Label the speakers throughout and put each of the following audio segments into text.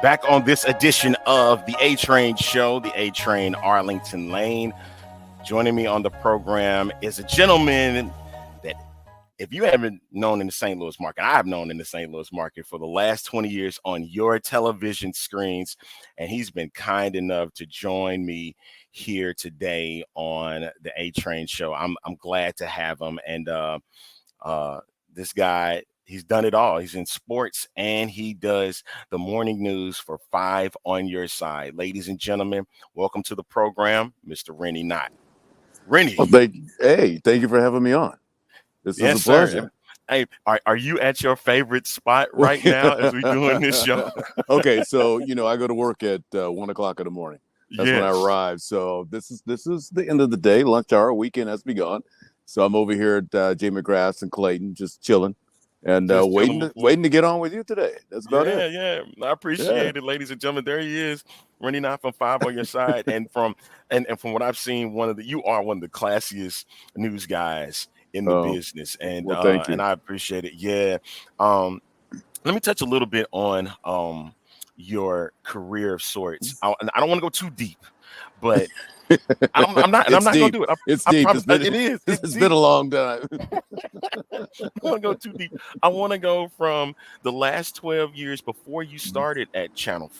Speaker 1: Back on this edition of the A Train Show, the A Train Arlington Lane. Joining me on the program is a gentleman that, if you haven't known in the St. Louis market, I've known in the St. Louis market for the last 20 years on your television screens, and he's been kind enough to join me here today on the A Train Show. I'm glad to have him, and this guy, he's done it all. He's in sports and he does the morning news for 5 on Your Side. Ladies and gentlemen, welcome to the program, Mr. Rene Knott. Rene.
Speaker 2: Well, thank you for having me on. This is a pleasure.
Speaker 1: Sir. Hey, are you at your favorite spot right now as we're doing this show?
Speaker 2: Okay, so I go to work at 1 o'clock in the morning. That's when I arrive. So this is the end of the day, lunch hour, weekend has begun. So I'm over here at Jay McGrath's and Clayton, just chilling. And waiting to get on with you today. That's about it.
Speaker 1: Yeah. I appreciate it, ladies and gentlemen. There he is, Rene Knott from 5 on Your Side. and from what I've seen, you are one of the classiest news guys in the business. And
Speaker 2: thank you.
Speaker 1: And I appreciate it. Yeah. Let me touch a little bit on your career of sorts. I don't want to go too deep, but I'm not going to do it.
Speaker 2: It's deep.
Speaker 1: It's
Speaker 2: been a long time.
Speaker 1: I don't want to go too deep. I want to go from the last 12 years before you started at Channel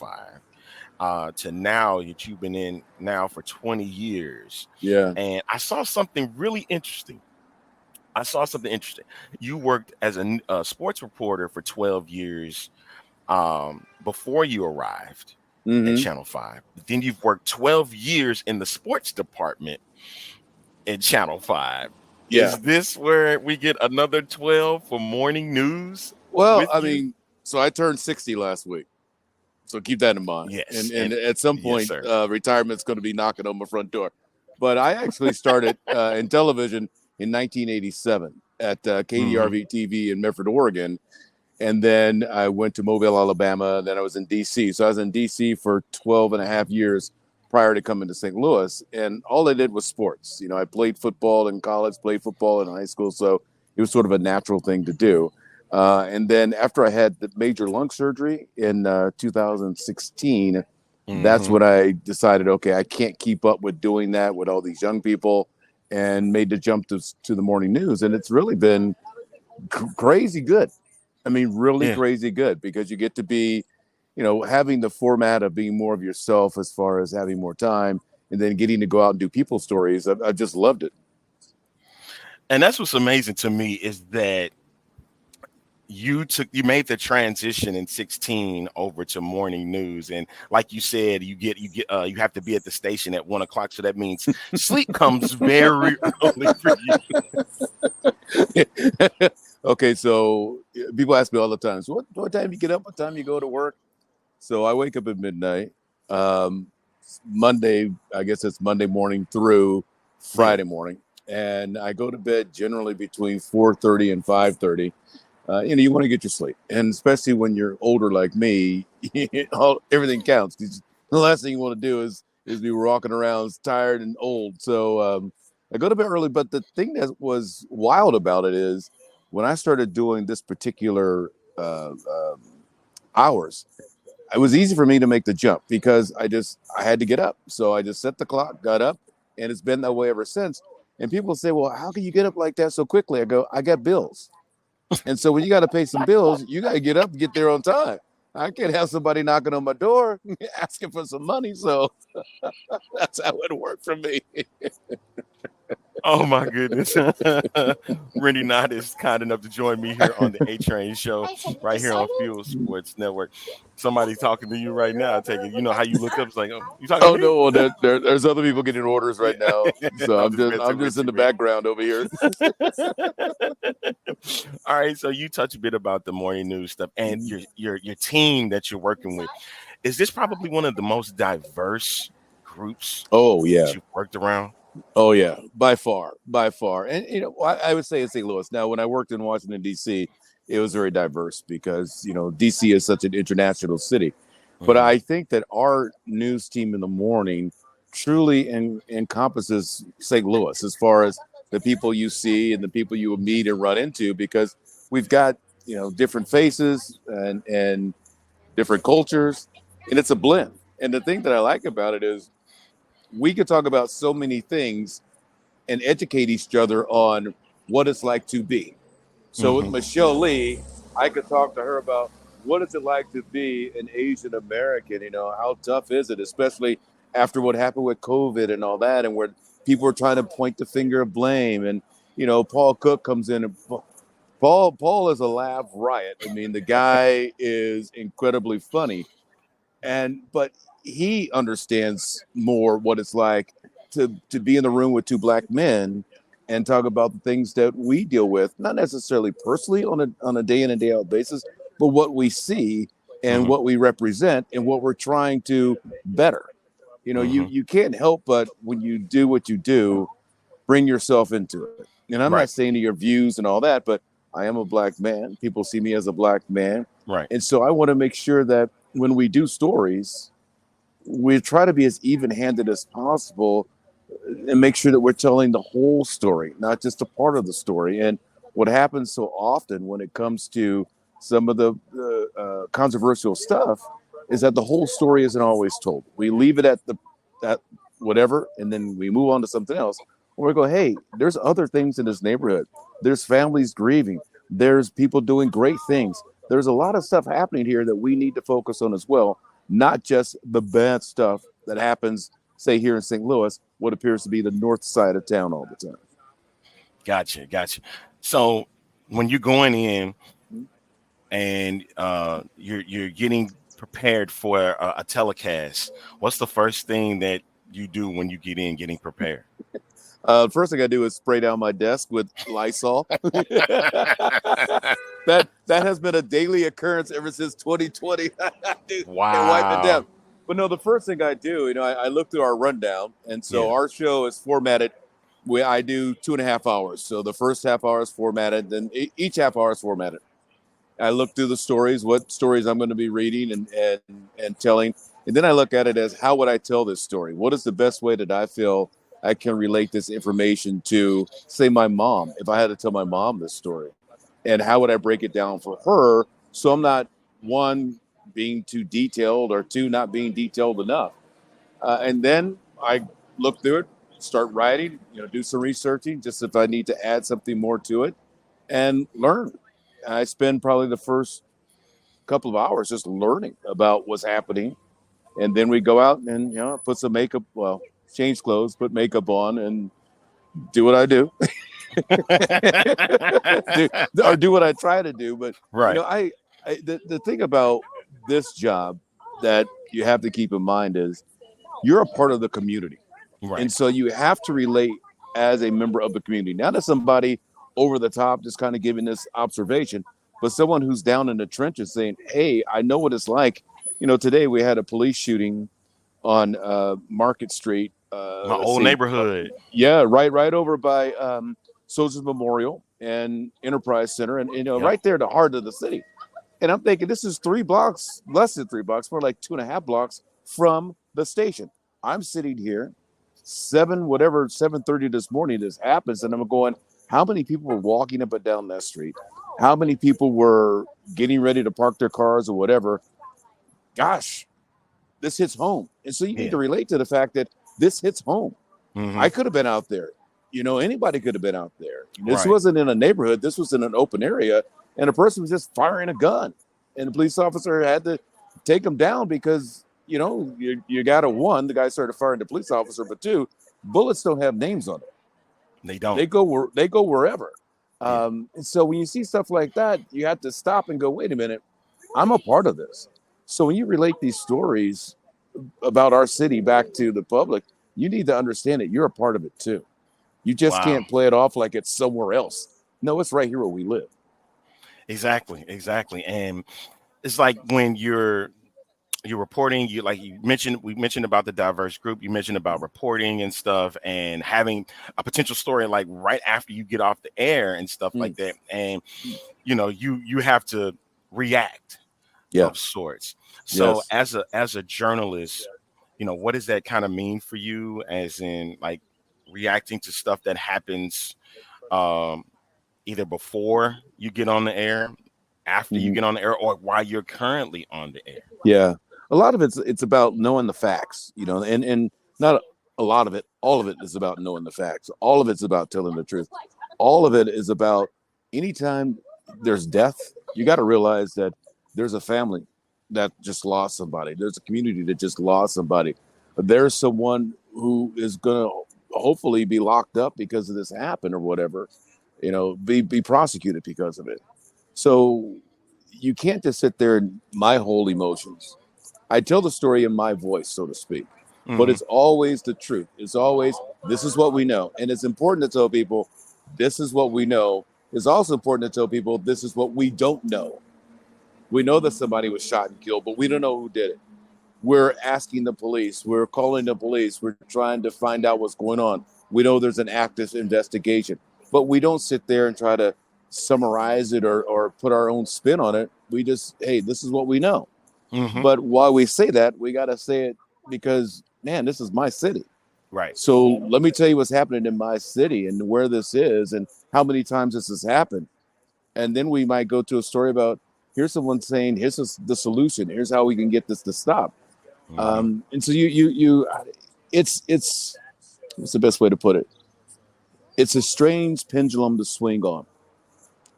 Speaker 1: 5 to now that you've been in now for 20 years.
Speaker 2: Yeah.
Speaker 1: And I saw something really interesting. You worked as a sports reporter for 12 years before you arrived at Channel 5. Then you've worked 12 years in the sports department in Channel 5.
Speaker 2: Yeah.
Speaker 1: Is this where we get another 12 for morning news?
Speaker 2: Well, so I turned 60 last week. So keep that in mind.
Speaker 1: Yes.
Speaker 2: And at some point, retirement's going to be knocking on my front door. But I actually started in television in 1987 at KDRV TV in Medford, Oregon. And then I went to Mobile, Alabama. Then I was in D.C. So I was in D.C. for 12 and a half years prior to coming to St. Louis. And all I did was sports. I played football in college, played football in high school. So it was sort of a natural thing to do. And then after I had the major lung surgery in 2016, that's when I decided, okay, I can't keep up with doing that with all these young people, and made the jump to the morning news. And it's really been crazy good. Crazy good, because you get to be, having the format of being more of yourself as far as having more time, and then getting to go out and do people stories. I've just loved it.
Speaker 1: And that's what's amazing to me is that you made the transition in 16 over to morning news, and like you said, you have to be at the station at 1 o'clock, so that means sleep comes very early for you.
Speaker 2: Okay, so people ask me all the time, so what time you get up? What time you go to work? So I wake up at midnight. Monday, I guess it's Monday morning through Friday morning, and I go to bed generally between 4:30 and 5:30. You want to get your sleep, and especially when you're older like me, everything counts. The last thing you want to do is be walking around tired and old. So I go to bed early. But the thing that was wild about it is when I started doing this particular hours, it was easy for me to make the jump because I had to get up. So I just set the clock, got up, and it's been that way ever since. And people say, well, how can you get up like that so quickly? I go, I got bills. And so when you got to pay some bills, you got to get up and get there on time. I can't have somebody knocking on my door asking for some money. So that's how it worked for me.
Speaker 1: Oh my goodness. Rene Knott is kind enough to join me here on the A Train Show right here on Fuel Sports Network. Somebody's talking to you right now. I take it. You know how you look up? It's like, you talking to me?
Speaker 2: No, well, there's other people getting orders right now. So I'm just in the background over here.
Speaker 1: All right. So you touch a bit about the morning news stuff and your team that you're working with. Is this probably one of the most diverse groups?
Speaker 2: Oh, yeah.
Speaker 1: That you've worked around?
Speaker 2: Oh, yeah, by far. And, I would say in St. Louis. Now, when I worked in Washington, D.C., it was very diverse because, D.C. is such an international city. But I think that our news team in the morning truly encompasses St. Louis as far as the people you see and the people you will meet and run into, because we've got, different faces and different cultures. and it's a blend. And the thing that I like about it is we could talk about so many things and educate each other on what it's like to be. So with Michelle Lee, I could talk to her about what is it like to be an Asian American. How tough is it, especially after what happened with COVID and all that, and where people are trying to point the finger of blame. And Paul Cook comes in, and Paul is a laugh riot. I mean, the guy is incredibly funny, but he understands more what it's like to be in the room with two black men and talk about the things that we deal with, not necessarily personally on a day in and day out basis, but what we see and what we represent and what we're trying to better. You can't help but when you do what you do, bring yourself into it. And I'm not saying to your views and all that, but I am a black man. People see me as a black man.
Speaker 1: Right.
Speaker 2: And so I want to make sure that when we do stories, we try to be as even-handed as possible and make sure that we're telling the whole story, not just a part of the story. And what happens so often when it comes to some of the controversial stuff is that the whole story isn't always told. We leave it at whatever, and then we move on to something else. Or we go, hey, there's other things in this neighborhood. There's families grieving. There's people doing great things. There's a lot of stuff happening here that we need to focus on as well, not just the bad stuff that happens, say, here in St. Louis, what appears to be the north side of town all the time.
Speaker 1: Gotcha. So when you're going in and you're getting prepared for a telecast, what's the first thing that you do when you get in getting prepared?
Speaker 2: First thing I do is spray down my desk with Lysol. that has been a daily occurrence ever since 2020.
Speaker 1: Wow.
Speaker 2: And wipe it down. But no, the first thing I do, I look through our rundown, and so our show is formatted. I do 2.5 hours. So the first half hour is formatted, then each half hour is formatted. I look through the stories, what stories I'm going to be reading and telling, and then I look at it as how would I tell this story? What is the best way that I feel I can relate this information to, say, my mom, if I had to tell my mom this story? And how would I break it down for her so I'm not, one, being too detailed, or two, not being detailed enough? And then I look through it, start writing, do some researching, just if I need to add something more to it, and learn. I spend probably the first couple of hours just learning about what's happening. And then we go out and, put some makeup, change clothes, put makeup on, and do what I do. do what I try to do. But, the thing about this job that you have to keep in mind is you're a part of the community. Right. And so you have to relate as a member of the community, not as somebody over the top, just kind of giving this observation, but someone who's down in the trenches saying, hey, I know what it's like. Today we had a police shooting on Market Street.
Speaker 1: My old neighborhood.
Speaker 2: Right over by Soldiers Memorial and Enterprise Center. And, right there, the heart of the city. And I'm thinking this is 3 blocks, less than 3 blocks, more like 2.5 blocks from the station. I'm sitting here, 7:30 this morning, this happens. And I'm going, how many people were walking up and down that street? How many people were getting ready to park their cars or whatever? Gosh, this hits home. And so you need to relate to the fact that this hits home. I could have been out there. Anybody could have been out there. This wasn't in a neighborhood. This was in an open area. And a person was just firing a gun. And the police officer had to take him down because, you got to, one, the guy started firing the police officer, but two, bullets don't have names on them.
Speaker 1: They don't.
Speaker 2: They go wherever. And so when you see stuff like that, you have to stop and go, wait a minute, I'm a part of this. So when you relate these stories about our city back to the public, you need to understand that you're a part of it too. You just can't play it off like it's somewhere else. No, it's right here where we live.
Speaker 1: Exactly. And it's like when you're reporting, we mentioned about the diverse group, you mentioned about reporting and stuff and having a potential story like right after you get off the air and stuff like that. And, you have to react of sorts. So as a journalist, what does that kind of mean for you, as in like reacting to stuff that happens either before you get on the air, after you get on the air, or while you're currently on the air?
Speaker 2: Yeah. A lot of it's about knowing the facts, and not a lot of it. All of it is about knowing the facts. All of it's about telling the truth. All of it is about anytime there's death, you got to realize that there's a family that just lost somebody. There's a community that just lost somebody. There's someone who is going to hopefully be locked up because of this happened or whatever, be prosecuted because of it. So you can't just sit there and my whole emotions. I tell the story in my voice, so to speak, but it's always the truth. It's always, this is what we know. And it's important to tell people, this is what we know. It's also important to tell people, this is what we don't know. We know that somebody was shot and killed, but we don't know who did it. We're asking the police. We're calling the police. We're trying to find out what's going on. We know there's an active investigation, but we don't sit there and try to summarize it or put our own spin on it. We just, hey, this is what we know. But while we say that, we got to say it because, man, this is my city.
Speaker 1: Right.
Speaker 2: So let me tell you what's happening in my city and where this is and how many times this has happened. And then we might go to a story about, here's someone saying, here's the solution. Here's how we can get this to stop. And so it's what's the best way to put it? It's a strange pendulum to swing on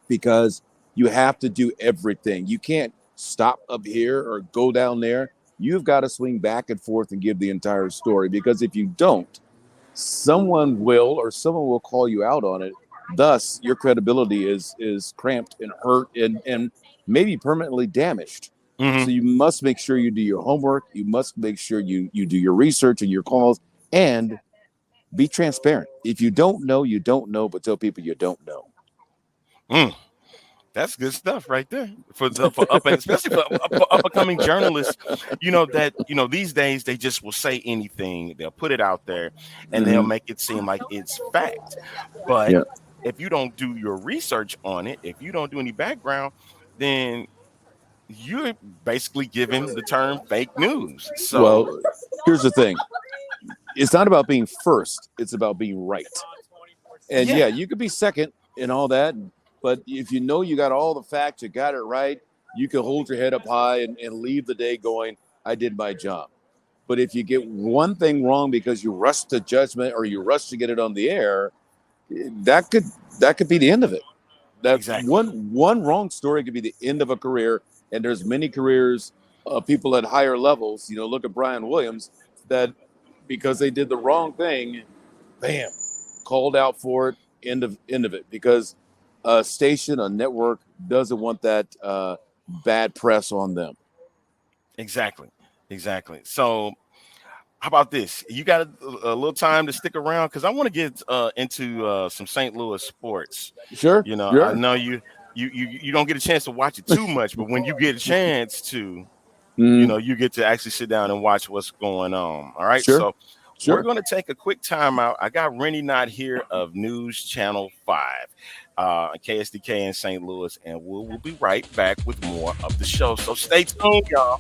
Speaker 2: because you have to do everything. You can't stop up here or go down there. You've got to swing back and forth and give the entire story, because if you don't, someone will call you out on it. Thus, your credibility is cramped and hurt and maybe permanently damaged. So you must make sure you do your homework. You must make sure you do your research and your calls and be transparent. If you don't know, you don't know, but tell people you don't know.
Speaker 1: That's good stuff right there especially for up and coming journalists, that these days they just will say anything. They'll put it out there and they'll make it seem like it's fact. But if you don't do your research on it, if you don't do any background, then you're basically giving the term fake news. So,
Speaker 2: well, here's the thing. It's not about being first. It's about being right. And you could be second and all that. But if you know you got all the facts, you got it right, you can hold your head up high and leave the day going, I did my job. But if you get one thing wrong because you rush to judgment or you rush to get it on the air, that could be the end of it.
Speaker 1: Exactly.
Speaker 2: One wrong story could be the end of a career. And there's many careers, people at higher levels, look at Brian Williams, that because they did the wrong thing, bam, called out for it, end of it. Because a station, a network doesn't want that bad press on them.
Speaker 1: Exactly. So how about this? You got a little time to stick around because I want to get into some St. Louis sports.
Speaker 2: Sure. Sure.
Speaker 1: I know you don't get a chance to watch it too much, but when you get a chance to, you get to actually sit down and watch what's going on. All right.
Speaker 2: Sure.
Speaker 1: So we're going to take a quick time out. I got Rene Knott here of News Channel 5, KSDK in St. Louis, and we'll be right back with more of the show. So stay tuned, y'all.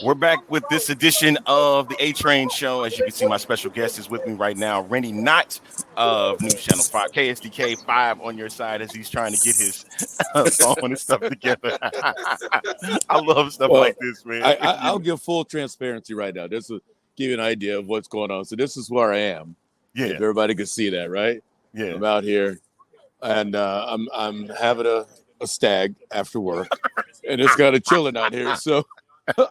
Speaker 1: We're back with this edition of the A Train Show. As you can see, my special guest is with me right now, Rene Knott of News Channel 5, KSDK 5 on your side as he's trying to get his phone and stuff together. I love stuff like this, man.
Speaker 2: I'll give full transparency right now. This will give you an idea of what's going on. So this is where I am.
Speaker 1: Yeah.
Speaker 2: If everybody can see that, right?
Speaker 1: Yeah.
Speaker 2: I'm out here, and I'm having a stag after work, and it's kind of chilling out here. So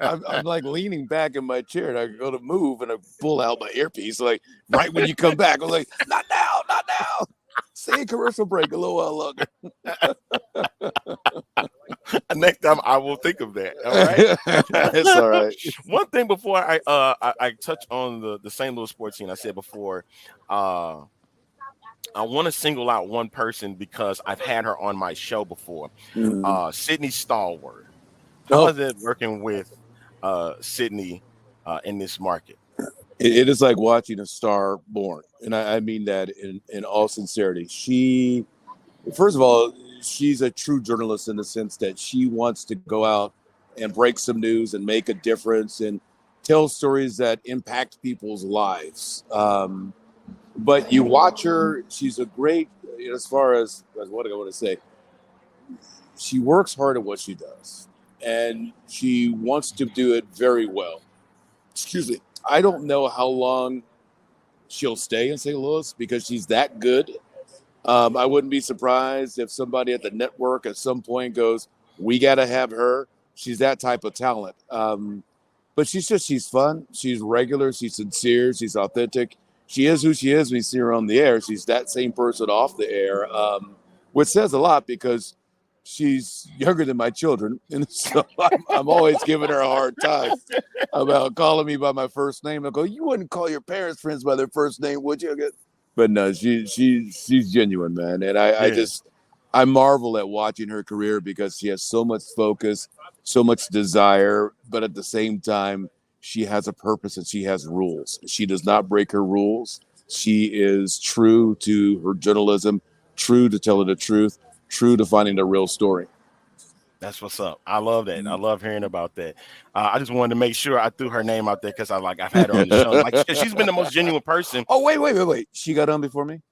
Speaker 2: I'm like leaning back in my chair, and I go to move, and I pull out my earpiece. Like right when you come back, I'm like, not now, not now. Say commercial break a little while longer.
Speaker 1: Next time I will think of that. All right.
Speaker 2: It's all right.
Speaker 1: One thing before I touch on the St. Louis sports scene, I said before, I want to single out one person because I've had her on my show before. Sydney Stallworth. How is it working with Sydney in this market?
Speaker 2: It is like watching a star born. And I mean that in all sincerity. She, first of all, she's a true journalist in the sense that she wants to go out and break some news and make a difference and tell stories that impact people's lives. But you watch her, she's a great, as far as what I want to say, she works hard at what she does. And she wants to do it very well. Excuse me. I don't know how long she'll stay in St. Louis because she's that good. I wouldn't be surprised if somebody at the network at some point goes, we got to have her. She's that type of talent. But she's fun. She's regular. She's sincere. She's authentic. She is who she is when you see her on the air. She's that same person off the air, which says a lot because she's younger than my children. And so I'm always giving her a hard time about calling me by my first name. I go, you wouldn't call your parents' friends by their first name, would you? But no, she's genuine, man. And I marvel at watching her career because she has so much focus, so much desire, but at the same time, she has a purpose and she has rules. She does not break her rules. She is true to her journalism, true to telling the truth, true to finding the real story.
Speaker 1: That's what's up. I love that. I love hearing about that. I just wanted to make sure I threw her name out there because I've had her on the show. Like she's been the most genuine person.
Speaker 2: Oh, wait. She got on before me?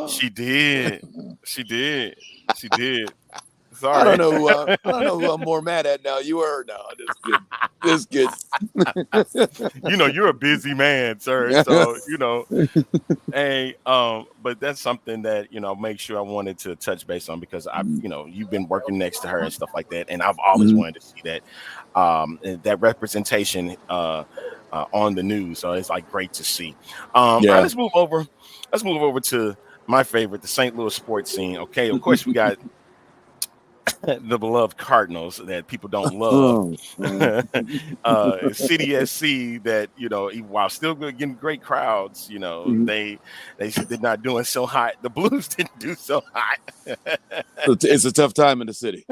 Speaker 1: She did. Sorry.
Speaker 2: I don't know who I'm more mad at now. You are no, just kidding.
Speaker 1: You're a busy man, sir. So hey, but that's something that make sure I wanted to touch base on because you've been working next to her and stuff like that, and I've always wanted to see that that representation on the news. So it's like great to see. All right, let's move over to my favorite, the St. Louis sports scene. Okay, of course we got the beloved Cardinals that people don't love. CDSC that while still getting great crowds, they're not doing so hot. The Blues didn't do so hot.
Speaker 2: It's a tough time in the city.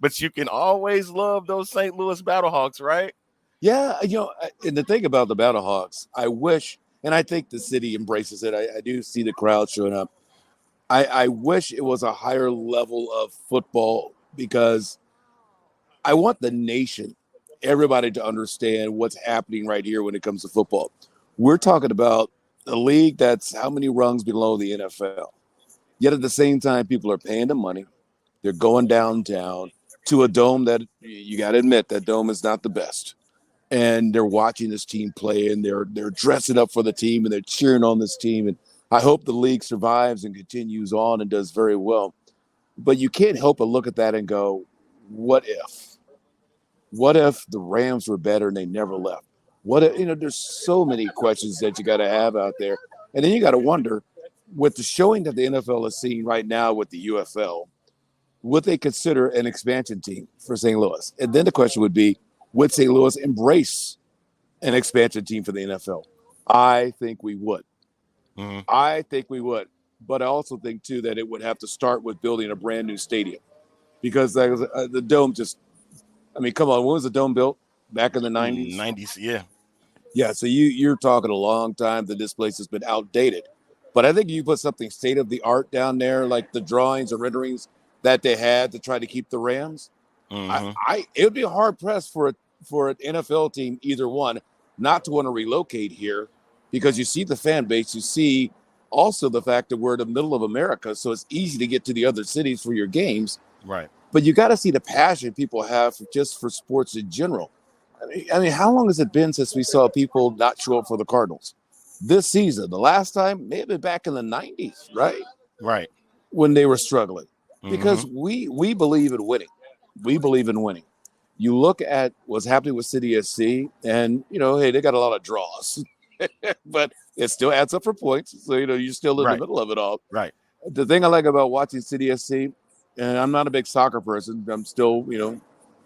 Speaker 1: But you can always love those St. Louis Battlehawks, right?
Speaker 2: Yeah, and the thing about the Battlehawks, I wish, and I think the city embraces it. I do see the crowd showing up. I wish it was a higher level of football because I want the nation, everybody to understand what's happening right here when it comes to football. We're talking about a league that's how many rungs below the NFL. Yet at the same time, people are paying the money. They're going downtown to a dome that you got to admit that dome is not the best. And they're watching this team play and they're dressing up for the team and they're cheering on this team. And I hope the league survives and continues on and does very well. But you can't help but look at that and go, what if? What if the Rams were better and they never left? What if, there's so many questions that you got to have out there. And then you got to wonder, with the showing that the NFL is seeing right now with the UFL, would they consider an expansion team for St. Louis? And then the question would be, would St. Louis embrace an expansion team for the NFL? I think we would. I think we would. But I also think, too, that it would have to start with building a brand new stadium because the dome come on. When was the dome built? Back in the 90s?
Speaker 1: 90s, yeah.
Speaker 2: Yeah, so you're talking a long time that this place has been outdated. But I think you put something state-of-the-art down there, like the drawings or renderings that they had to try to keep the Rams, it would be hard-pressed for for an NFL team, either one, not to want to relocate here, because you see the fan base, you see also the fact that we're in the middle of America, so it's easy to get to the other cities for your games.
Speaker 1: Right.
Speaker 2: But you got to see the passion people have just for sports in general. I mean, how long has it been since we saw people not show up for the Cardinals? This season, the last time, maybe back in the 90s, right?
Speaker 1: Right.
Speaker 2: When they were struggling. Because
Speaker 1: Mm-hmm.
Speaker 2: we believe in winning. We believe in winning. You look at what's happening with City SC, and, you know, hey, they got a lot of draws. But it still adds up for points. So, you know, you're still in the middle of it all.
Speaker 1: Right.
Speaker 2: The thing I like about watching City SC, and I'm not a big soccer person. I'm still, you know,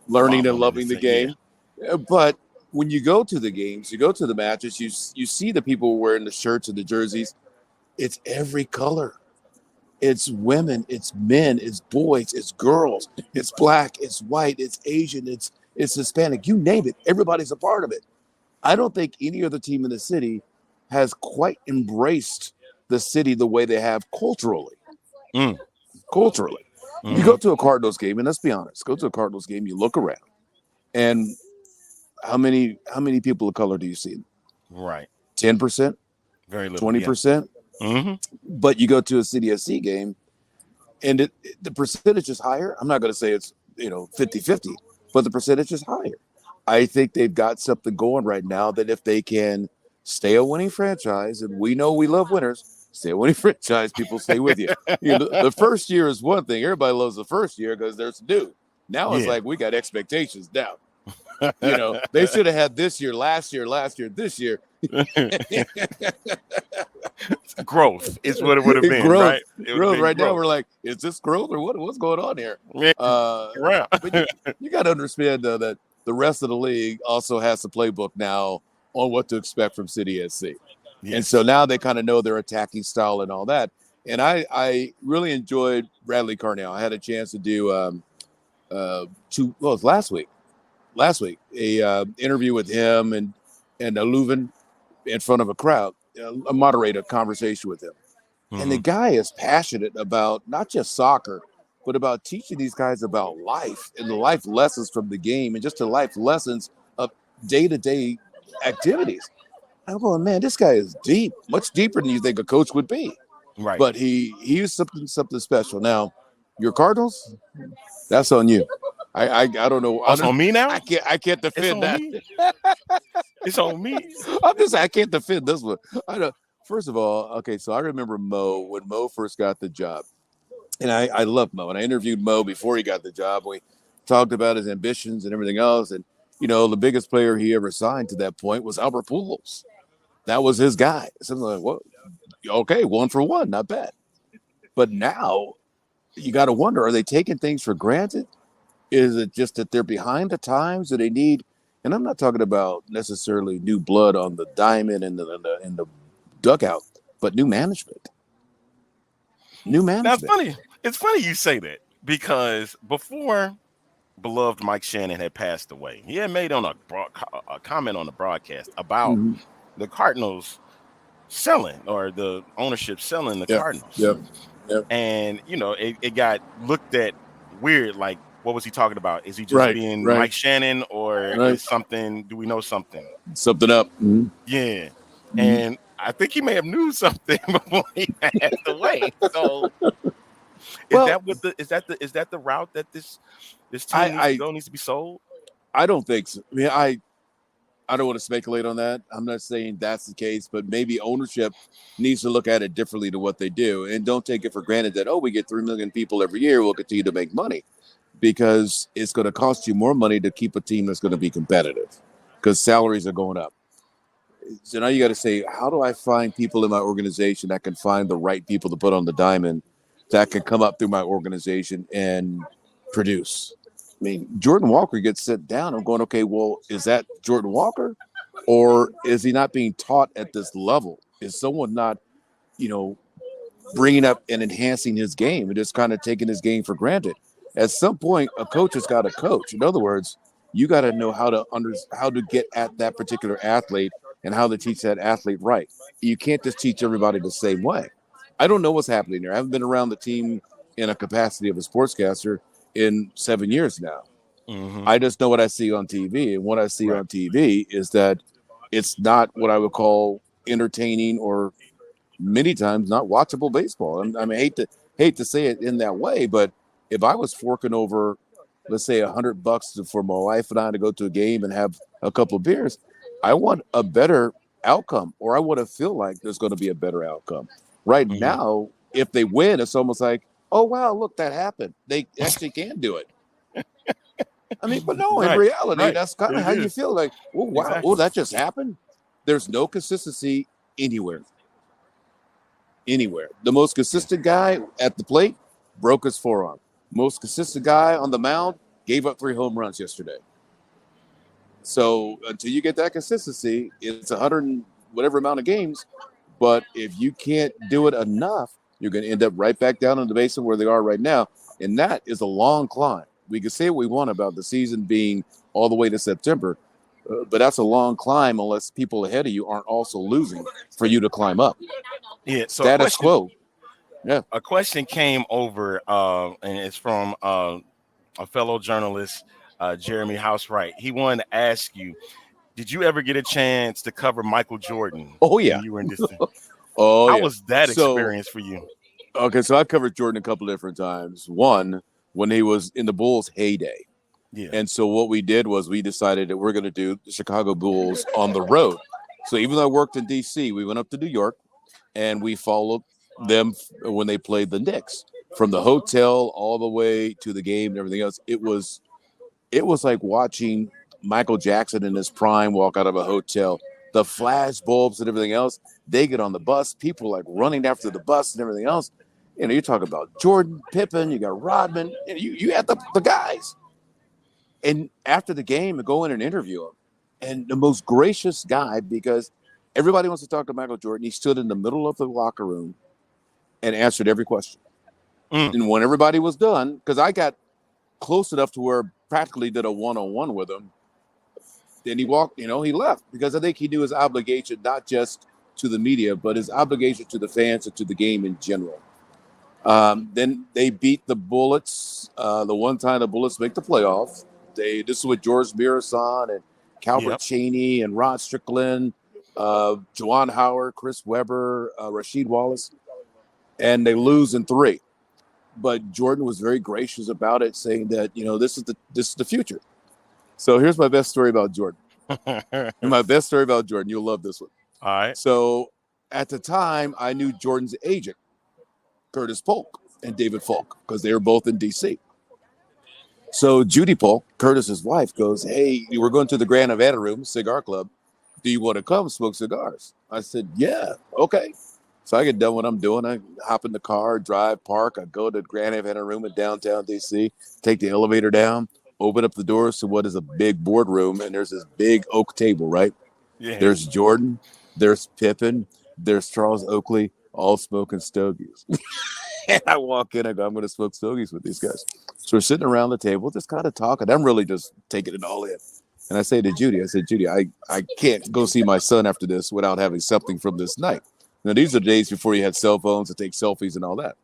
Speaker 2: learning and loving the game. Yeah. But when you go to the games, you go to the matches, you see the people wearing the shirts and the jerseys. It's every color. It's women, it's men, it's boys, it's girls, it's black, it's white, it's Asian, it's Hispanic. You name it. Everybody's a part of it. I don't think any other team in the city has quite embraced the city the way they have culturally. Culturally. Mm-hmm. You go to a Cardinals game, and let's be honest, go to a Cardinals game, you look around, and how many people of color do you see?
Speaker 1: Right.
Speaker 2: 10%?
Speaker 1: Very little.
Speaker 2: 20%?
Speaker 1: Yeah. Mm-hmm.
Speaker 2: But you go to a City SC game, and the percentage is higher. I'm not going to say it's, you know, 50-50, but the percentage is higher. I think they've got something going right now that if they can stay a winning franchise, and we know we love winners, stay a winning franchise, people stay with you. You know, the first year is one thing. Everybody loves the first year because there's new. Now it's like we got expectations down. You know, they should have had this year, last year, this year. Growth is what it would have been, right? Growth. Right now, we're like, is this growth or what's going on here? But you got to understand that the rest of the league also has a playbook now on what to expect from City SC. Yes. And so now they kind of know their attacking style and all that. And I really enjoyed Bradley Carnell. I had a chance to do it was last week, a interview with him and Leuven in front of a crowd, a moderator conversation with him. Mm-hmm. And the guy is passionate about not just soccer, but about teaching these guys about life and the life lessons from the game and just the life lessons of day-to-day activities. I'm going, man, this guy is deep, much deeper than you think a coach would be. Right. But he's something special. Now, your Cardinals, that's on you. I don't know.
Speaker 1: It's on me now?
Speaker 2: I can't defend that.
Speaker 1: It's on me.
Speaker 2: I can't defend this one. First of all, okay, so I remember Mo when Mo first got the job. And I love Mo. And I interviewed Mo before he got the job. We talked about his ambitions and everything else. And, you know, the biggest player he ever signed to that point was Albert Pujols. That was his guy. Something like, well, okay, 1 for 1, not bad. But now you got to wonder, are they taking things for granted? Is it just that they're behind the times? Do they need, and I'm not talking about necessarily new blood on the diamond and the dugout, but new management. New management.
Speaker 1: That's funny. It's funny you say that because before beloved Mike Shannon had passed away, he had made on a comment on the broadcast about the Cardinals selling or the ownership selling the Cardinals.
Speaker 2: Yep.
Speaker 1: And, you know, it got looked at weird, like, what was he talking about? Is he just being Mike Shannon or is something, do we know something?
Speaker 2: Something up. Mm-hmm.
Speaker 1: Yeah. Mm-hmm. And I think he may have knew something before he passed away. So is that the route that this team needs to be sold?
Speaker 2: I don't think so. I mean, I don't want to speculate on that. I'm not saying that's the case, but maybe ownership needs to look at it differently to what they do. And don't take it for granted that, we get 3 million people every year, we'll continue to make money. Because it's going to cost you more money to keep a team that's going to be competitive because salaries are going up. So now you got to say, how do I find people in my organization that can find the right people to put on the diamond that can come up through my organization and produce? I mean, Jordan Walker gets sent down. I'm going, okay, well, is that Jordan Walker or is he not being taught at this level? Is someone not, bringing up and enhancing his game and just kind of taking his game for granted? At some point, a coach has got to coach. In other words, you got to know how to get at that particular athlete and how to teach that athlete right. You can't just teach everybody the same way. I don't know what's happening there. I haven't been around the team in a capacity of a sportscaster in 7 years now.
Speaker 1: Mm-hmm.
Speaker 2: I just know what I see on TV, and what I see on TV is that it's not what I would call entertaining or many times not watchable baseball. I mean, hate to say it in that way, but if I was forking over, let's say $100 for my wife and I to go to a game and have a couple of beers, I want a better outcome, or I want to feel like there's going to be a better outcome. Right
Speaker 1: Mm-hmm.
Speaker 2: now, if they win, it's almost like, oh wow, look, that happened. They actually can do it. I mean, but no, in reality, that's kind of how you feel. Like, oh wow,
Speaker 1: Exactly.
Speaker 2: that just happened. There's no consistency anywhere. Anywhere. The most consistent guy at the plate broke his forearm. Most consistent guy on the mound gave up 3 home runs yesterday. So until you get that consistency, it's 100 and whatever amount of games. But if you can't do it enough, you're going to end up right back down in the basement where they are right now. And that is a long climb. We can say what we want about the season being all the way to September, but that's a long climb unless people ahead of you aren't also losing for you to climb up.
Speaker 1: Yeah. So
Speaker 2: status quo. Yeah.
Speaker 1: A question came over, and it's from a fellow journalist, Jeremy Housewright. He wanted to ask you, did you ever get a chance to cover Michael Jordan?
Speaker 2: Oh, yeah.
Speaker 1: When you were in this thing?
Speaker 2: How
Speaker 1: was that experience for you?
Speaker 2: Okay, so I covered Jordan a couple of different times. One, when he was in the Bulls' heyday.
Speaker 1: Yeah.
Speaker 2: And so what we did was we decided that we're going to do the Chicago Bulls on the road. So even though I worked in D.C., we went up to New York, and we followed them when they played the Knicks. From the hotel all the way to the game and everything else, it was like watching Michael Jackson in his prime walk out of a hotel. The flash bulbs and everything else, they get on the bus. People like running after the bus and everything else. You know, you talk about Jordan, Pippen, you got Rodman, and you had the guys. And after the game, I go in and interview him. And the most gracious guy, because everybody wants to talk to Michael Jordan. He stood in the middle of the locker room and answered every question. And when everybody was done, because I got close enough to where practically did a one-on-one with him, then he walked, he left, because I think he knew his obligation, not just to the media, but his obligation to the fans and to the game in general. Then they beat the Bullets. The one time the Bullets make the playoffs. This is with George Mirasan and Calvert Cheney and Rod Strickland, Juwan Howard, Chris Webber, Rasheed Wallace, and they lose in 3. But Jordan was very gracious about it, saying that this is the future. So here's my best story about Jordan. You'll love this one.
Speaker 1: All right.
Speaker 2: So at the time, I knew Jordan's agent, Curtis Polk and David Falk, because they were both in D.C. So Judy Polk, Curtis's wife, goes, "Hey, we're going to the Grand Havana Room, Cigar Club. Do you want to come smoke cigars?" I said, "Yeah, okay." So I get done what I'm doing. I hop in the car, drive, park. I go to the Grand Havana Room in downtown D.C., take the elevator down, open up the doors to what is a big boardroom, and there's this big oak table, right?
Speaker 1: Yeah. There's
Speaker 2: Jordan, there's Pippen, there's Charles Oakley, all smoking stogies. And I walk in, I go, "I'm going to smoke stogies with these guys." So we're sitting around the table, just kind of talking. I'm really just taking it all in. And I say to Judy, "Judy, I can't go see my son after this without having something from this night." Now, these are the days before you had cell phones to take selfies and all that.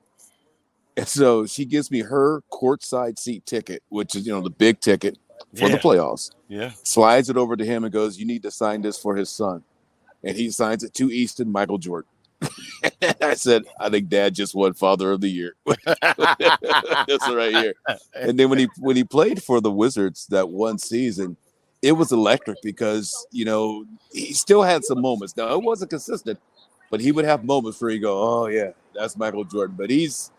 Speaker 2: And so she gives me her courtside seat ticket, which is, the big ticket for the playoffs.
Speaker 1: Yeah.
Speaker 2: Slides it over to him and goes, "You need to sign this for his son." And he signs it to Easton Michael Jordan. I said, "I think Dad just won Father of the Year." This right here. And then when he played for the Wizards that one season, it was electric because, he still had some moments. Now, it wasn't consistent, but he would have moments where you go, "Oh, yeah, that's Michael Jordan." But it's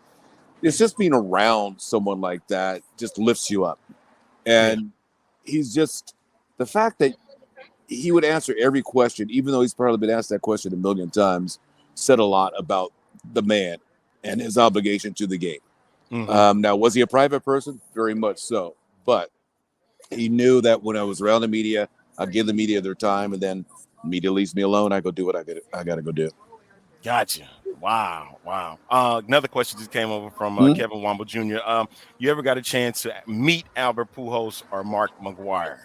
Speaker 2: just being around someone like that just lifts you up. And he's just, the fact that he would answer every question, even though he's probably been asked that question a million times, said a lot about the man and his obligation to the game.
Speaker 1: Mm-hmm.
Speaker 2: Now, was he a private person? Very much so. But he knew that when I was around the media, I'd give the media their time, and then media leaves me alone. I go do what I got to go do.
Speaker 1: Gotcha. Wow. Another question just came over from Kevin Womble Jr. You ever got a chance to meet Albert Pujols or Mark McGwire?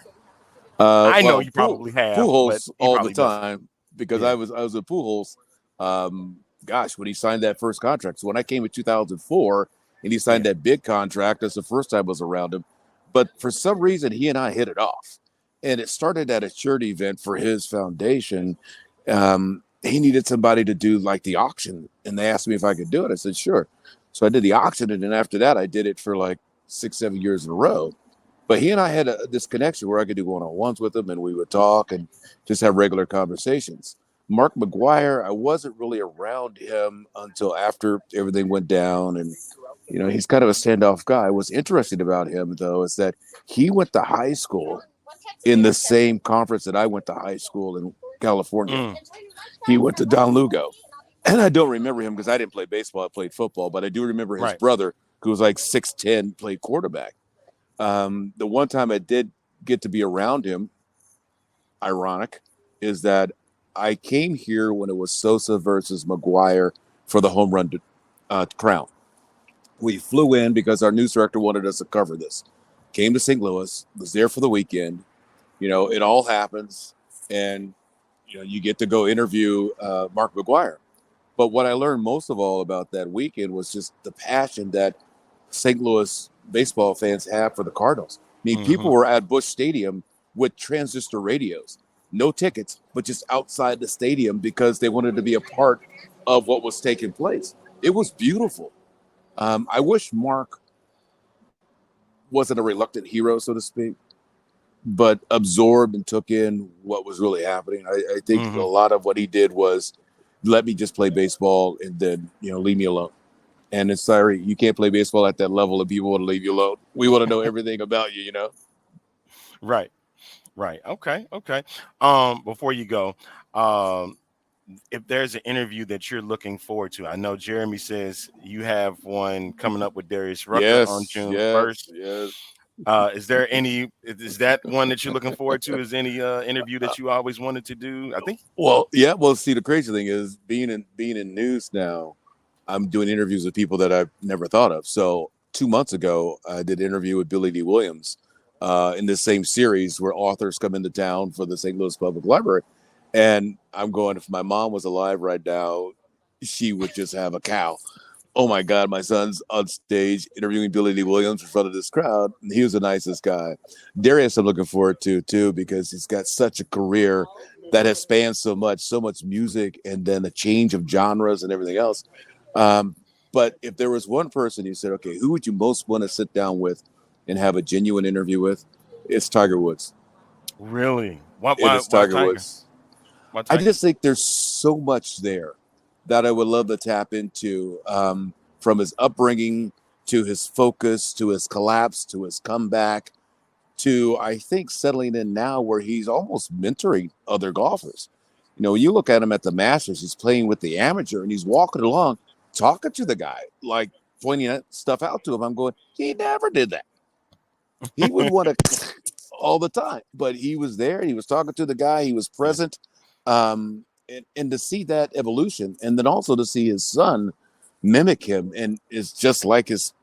Speaker 1: I know you probably have.
Speaker 2: Pujols all the time
Speaker 1: doesn't.
Speaker 2: because I was at Pujols. When he signed that first contract. So when I came in 2004 and he signed that big contract, that's the first time I was around him. But for some reason, he and I hit it off. And it started at a charity event for his foundation. He needed somebody to do like the auction. And they asked me if I could do it. I said, sure. So I did the auction. And then after that, I did it for like 6-7 years in a row. But he and I had this connection where I could do one-on-ones with him and we would talk and just have regular conversations. Mark McGwire, I wasn't really around him until after everything went down. And, you know, he's kind of a standoff guy. What's interesting about him, though, is that he went to high school in the same conference that I went to high school in California. He went to Don Lugo. And I don't remember him because I didn't play baseball. I played football. But I do remember his brother, who was like 6'10", played quarterback. The one time I did get to be around him, ironic, is that I came here when it was Sosa versus McGwire for the home run crown. We flew in because our news director wanted us to cover this. Came to St. Louis, was there for the weekend. You know, it all happens, and you know, you get to go interview Mark McGwire. But what I learned most of all about that weekend was just the passion that St. Louis baseball fans have for the Cardinals. I mean, people were at Busch Stadium with transistor radios, no tickets, but just outside the stadium because they wanted to be a part of what was taking place. It was beautiful. I wish Mark wasn't a reluctant hero, so to speak, but absorbed and took in what was really happening. I think a lot of what he did was let me just play baseball and then, you know, leave me alone. And it's sorry, you can't play baseball at that level if people want to leave you alone. We want to know everything about you, you know?
Speaker 1: Right. Okay. Before you go, if there's an interview that you're looking forward to, I know Jeremy says you have one coming up with Darius Rucker on June 1st.
Speaker 2: Yes.
Speaker 1: Is that one that you're looking forward to? Is any interview that you always wanted to do? I think.
Speaker 2: Well, yeah. Well, see, the crazy thing is being in news now, I'm doing interviews with people that I've never thought of. So 2 months ago, I did an interview with Billy D. Williams in this same series where authors come into town for the St. Louis Public Library. And I'm going, if my mom was alive right now, she would just have a cow. Oh, my God, my son's on stage interviewing Billy D. Williams in front of this crowd. And he was the nicest guy. Darius, I'm looking forward to, too, because he's got such a career that has spanned so much music, and then a change of genres and everything else. But if there was one person you said, okay, who would you most want to sit down with and have a genuine interview with? It's Tiger Woods.
Speaker 1: Really?
Speaker 2: Why Tiger Woods? I just think there's so much there that I would love to tap into, from his upbringing to his focus, to his collapse, to his comeback, to, I think, settling in now where he's almost mentoring other golfers. You know, you look at him at the Masters, he's playing with the amateur and he's walking along, talking to the guy, like pointing that stuff out to him. I'm going, he never did that. He would want to all the time, but he was there. He was talking to the guy. He was present. And to see that evolution, and then also to see his son mimic him and is just like his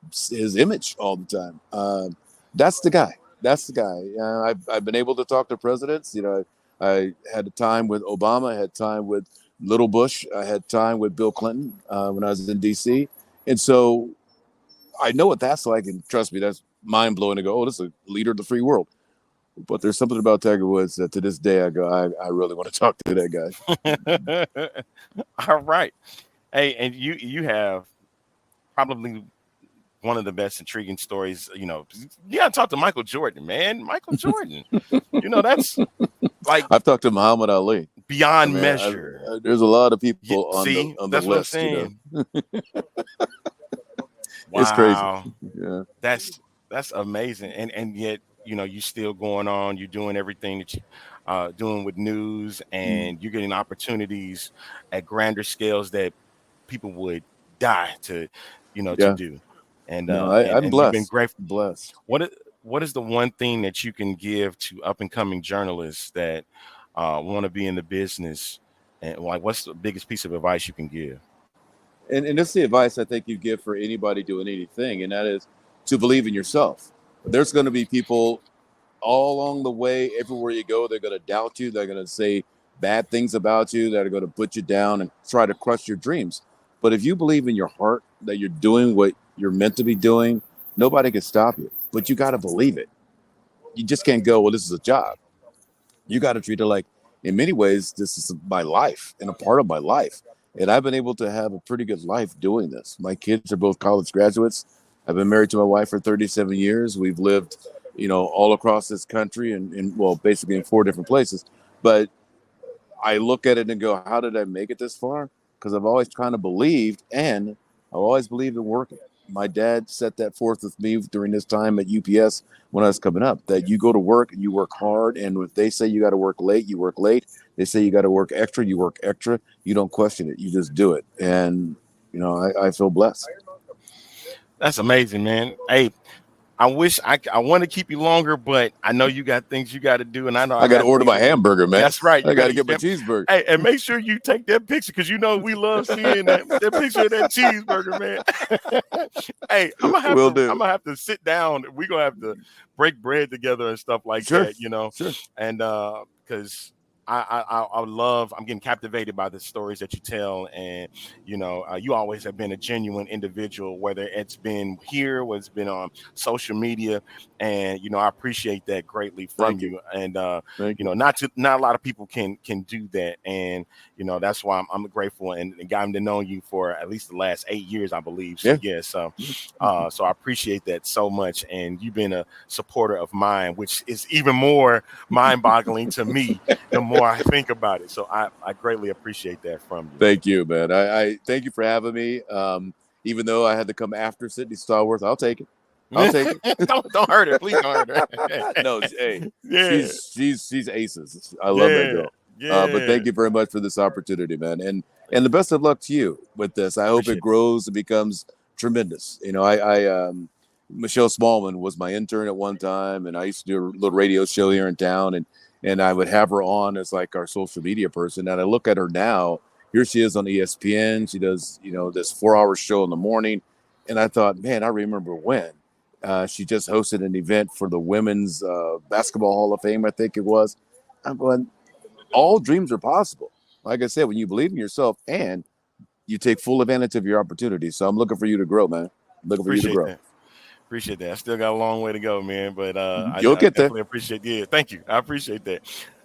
Speaker 2: image all the time. That's the guy. I've been able to talk to presidents. You know, I had a time with Obama. I had time with Little Bush. I had time with Bill Clinton when I was in D.C. And so I know what that's like. And trust me, that's mind blowing to go, oh, this is a leader of the free world. But there's something about Tiger Woods that to this day I go, I really want to talk to that
Speaker 1: guy. All right. Hey, and you have probably one of the best intriguing stories. You know, you got to talk to Michael Jordan, man. Michael Jordan. You know, that's like
Speaker 2: I've talked to Muhammad Ali.
Speaker 1: Beyond measure.
Speaker 2: There's a lot of people on the
Speaker 1: that's
Speaker 2: list.
Speaker 1: What I'm saying.
Speaker 2: You know?
Speaker 1: Wow.
Speaker 2: It's crazy. Yeah.
Speaker 1: That's amazing. And yet, you know, you're still going on. You're doing everything that you're doing with news, and you're getting opportunities at grander scales that people would die to, you know, to do. And
Speaker 2: I'm blessed.
Speaker 1: You've been grateful.
Speaker 2: Blessed.
Speaker 1: What is the one thing that you can give to up and coming journalists that want to be in the business, and like what's the biggest piece of advice you can give?
Speaker 2: And that's the advice I think you give for anybody doing anything, and that is to believe in yourself. There's going to be people all along the way, everywhere you go, they're going to doubt you. They're going to say bad things about you. They're going to put you down and try to crush your dreams. But if you believe in your heart that you're doing what you're meant to be doing, nobody can stop you. But you got to believe it. you just can't go, well, this is a job. You got to treat it like, in many ways, this is my life and a part of my life. And I've been able to have a pretty good life doing this. My kids are both college graduates. I've been married to my wife for 37 years. We've lived, all across this country and well, basically in 4 different places. But I look at it and go, how did I make it this far? Because I've always kind of believed, and I've always believed in working. My dad set that forth with me during this time at UPS when I was coming up, that you go to work and you work hard. And if they say you got to work late, you work late. They say you got to work extra, you work extra. You don't question it. You just do it. And, I feel blessed.
Speaker 1: That's amazing, man. Hey, I wish I want to keep you longer, but I know you got things you got to do, and I know
Speaker 2: I got to order my hamburger, man.
Speaker 1: That's right.
Speaker 2: I got to get my cheeseburger.
Speaker 1: Hey, and make sure you take that picture because we love seeing that picture of that cheeseburger, man. Hey, I'm gonna have to sit down. We're gonna have to break bread together and stuff like that,
Speaker 2: Sure.
Speaker 1: And because I'm getting captivated by the stories that you tell. And, you always have been a genuine individual, whether it's been here, whether it's been on social media. And, I appreciate that greatly from you. And, not a lot of people can do that. And, that's why I'm grateful and gotten to know you for at least the last 8 years, I believe. So, so I appreciate that so much. And you've been a supporter of mine, which is even more mind boggling to me the more I think about it. So I greatly appreciate that from you.
Speaker 2: Thank you, man. I thank you for having me. Even though I had to come after Sydney Stallworth, I'll take it.
Speaker 1: don't hurt her. Please don't hurt her.
Speaker 2: No, hey, she's aces. I love that girl.
Speaker 1: Yeah.
Speaker 2: But thank you very much for this opportunity, man. And the best of luck to you with this. I hope it grows and becomes tremendous. Michelle Smallman was my intern at one time, and I used to do a little radio show here in town, and I would have her on as like our social media person. And I look at her now, here she is on ESPN. She does, this 4-hour show in the morning. And I thought, man, I remember when she just hosted an event for the Women's Basketball Hall of Fame, I think it was. I'm going, all dreams are possible. Like I said, when you believe in yourself and you take full advantage of your opportunities. So I'm looking for you to grow, man. Looking for you to grow.
Speaker 1: Appreciate that. I still got a long way to go, man. But
Speaker 2: you'll get there.
Speaker 1: Appreciate. Yeah, thank you. I appreciate that.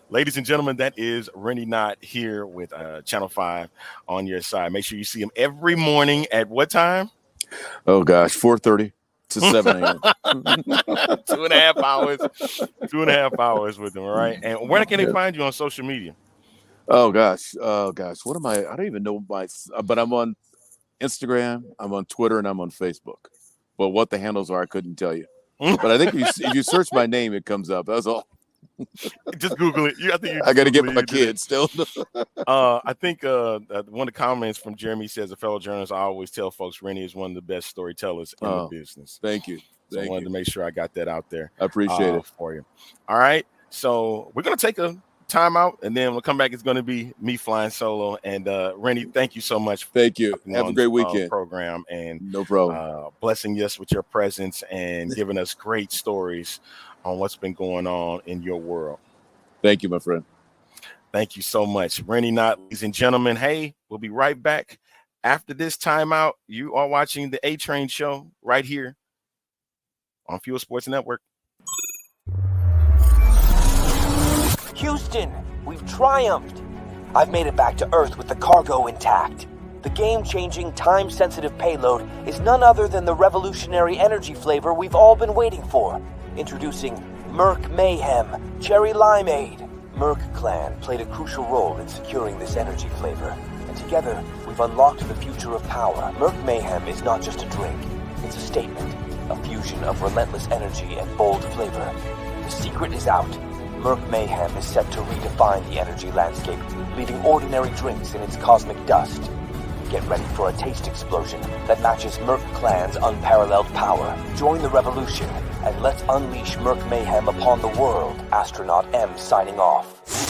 Speaker 1: Ladies and gentlemen, that is Rene Knott here with Channel 5 on your side. Make sure you see him every morning at what time?
Speaker 2: Oh gosh, 4:30 to 7 a.m.
Speaker 1: 2.5 hours. 2.5 hours with him. All right. And where can they find you on social media?
Speaker 2: Oh gosh. What am I? I don't even know but I'm on Instagram, I'm on Twitter, and I'm on Facebook. But what the handles are, I couldn't tell you. But I think if you search my name, it comes up. That's all.
Speaker 1: Just Google it.
Speaker 2: I got to get my kids still.
Speaker 1: I think one of the comments from Jeremy says, a fellow journalist, I always tell folks Rene is one of the best storytellers in the business.
Speaker 2: Thank you.
Speaker 1: So I wanted to make sure I got that out there.
Speaker 2: I appreciate it
Speaker 1: for you. All right. So we're going to take a time out, and then we'll come back. It's going to be me flying solo. And Rene, thank you so much.
Speaker 2: Thank you. Have a great weekend.
Speaker 1: Program, and
Speaker 2: no problem.
Speaker 1: Blessing us with your presence and giving us great stories on what's been going on in your world.
Speaker 2: Thank you, my friend.
Speaker 1: Thank you so much, Rene Knott. Ladies and gentlemen, hey, we'll be right back after this timeout. You are watching the A-Train Show right here on Fuel Sports Network.
Speaker 3: Houston, we've triumphed. I've made it back to Earth with the cargo intact. The game-changing, time-sensitive payload is none other than the revolutionary energy flavor we've all been waiting for. Introducing Merc Mayhem Cherry Limeade. Merc Clan played a crucial role in securing this energy flavor, and together we've unlocked the future of power. Merc Mayhem is not just a drink, it's a statement, a fusion of relentless energy and bold flavor. The secret is out. Merc Mayhem is set to redefine the energy landscape, leaving ordinary drinks in its cosmic dust. Get ready for a taste explosion that matches Merc Clan's unparalleled power. Join the revolution, and let's unleash Merc Mayhem upon the world. Astronaut M signing off.